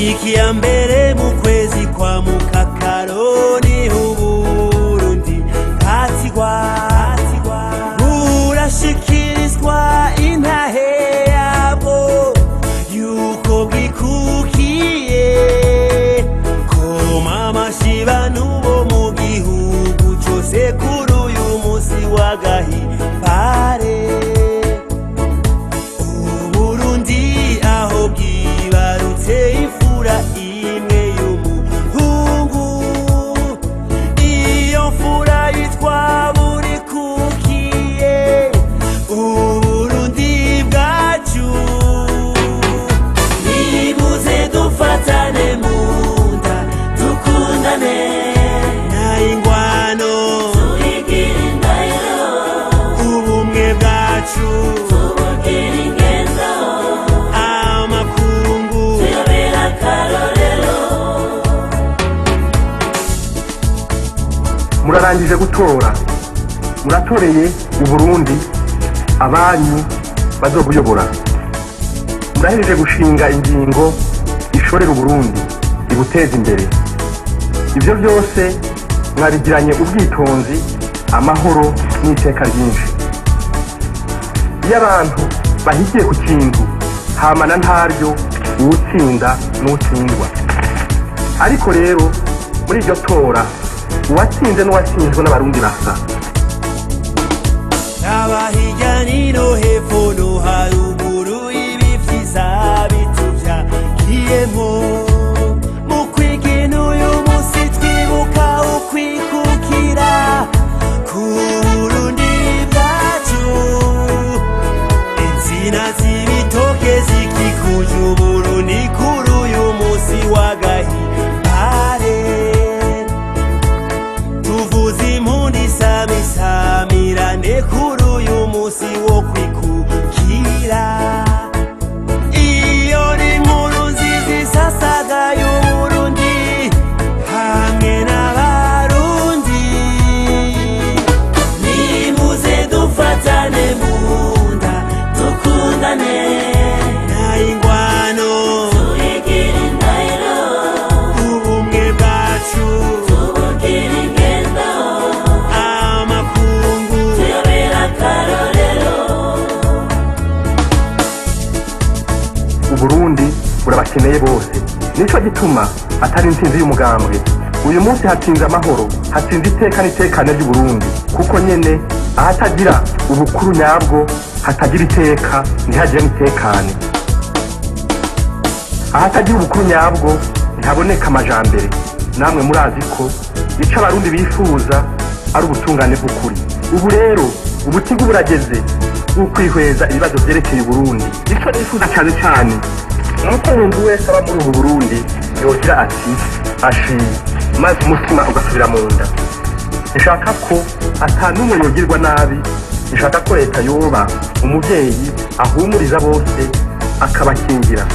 tariki ya mbere mu kwezi kwa mukakaro niho Uburundi bwatigwa burashikirizwa intahe yabwo yuko bwikukiye koma amashi bantu bo mu gihugu cose kuri uyu musi w'agahimbare. Uburundi aho bwibarutse imfura imwe y'umuhungu, iyo mfura yitwa Burikukiye. Uburundi bwacu nibuze dufatane mu nda dukundane, nta ingwano tuyigire indahiro, ubumwe bwacu tubugire ingendo, amakungu tuyobera akarorero. Murarangije gutora, muratoreye Uburundi abanyu bazobuyobora. Murahereje gushinga ingingo ishorera Uburundi ibuteza imbere. Ivyo byose mwabigiranye ubwitonzi, amahoro n'iteka ryinshi. Iyo abantu bahigiye ku kintu hamana ntaryo uwutsinda n'utsindwa. Ariko rero muri iryo tora uwatsinze n'uwatsinzwe n'abarundi basa. Abahirya nino hepfo no haruguru ibi vyiza bituvyagiyemwo mu kwigina uyu musi twibuka ukwikukira k'Uburundi bwacu. Insina z'ibitoke zikikuje Uburundi kuri uyu musi w'agahimbare. Tuvuze impundu isamisamirane kuri uyu musi wo kwikukira. Iyo ni inkuru nziza isasagaye Uburundi hamwe n'abarundi. Nimuze dufatane mu nda dukundane, nta ingwano tuyigire indahiro, ubumwe bwacu tubugire ingendo, amakungu tuyobera akarorero. Uburundi burabakeneye bose, nico gituma atari intsinzi y'umugambwe. Uyu munsi hatsinze amahoro, hatsinze iteka n'itekane ry'Uburundi, kuko nyene ahatagira ubukuru nyabwo hatagira iteka ntihagire n'itekane. Ahatagira ubukuru nyabwo ntihaboneka amajambere. Namwe murazi ko ico abarundi bifuza ari ubutungane bw'ukuri. Ubu rero ubutigu burageze ukwihweza ibibazo vyerekeye Uburundi. Ico nifuza cane cane nuko umuntu wese aba muri ubu Burundi yogira ati ashi, maze umutima ugasubira mu nda. Nshaka ko ata n'umwe yogirwa nabi. Nshaka ko leta yoba umuvyeyi ahumuriza bose akabakingira.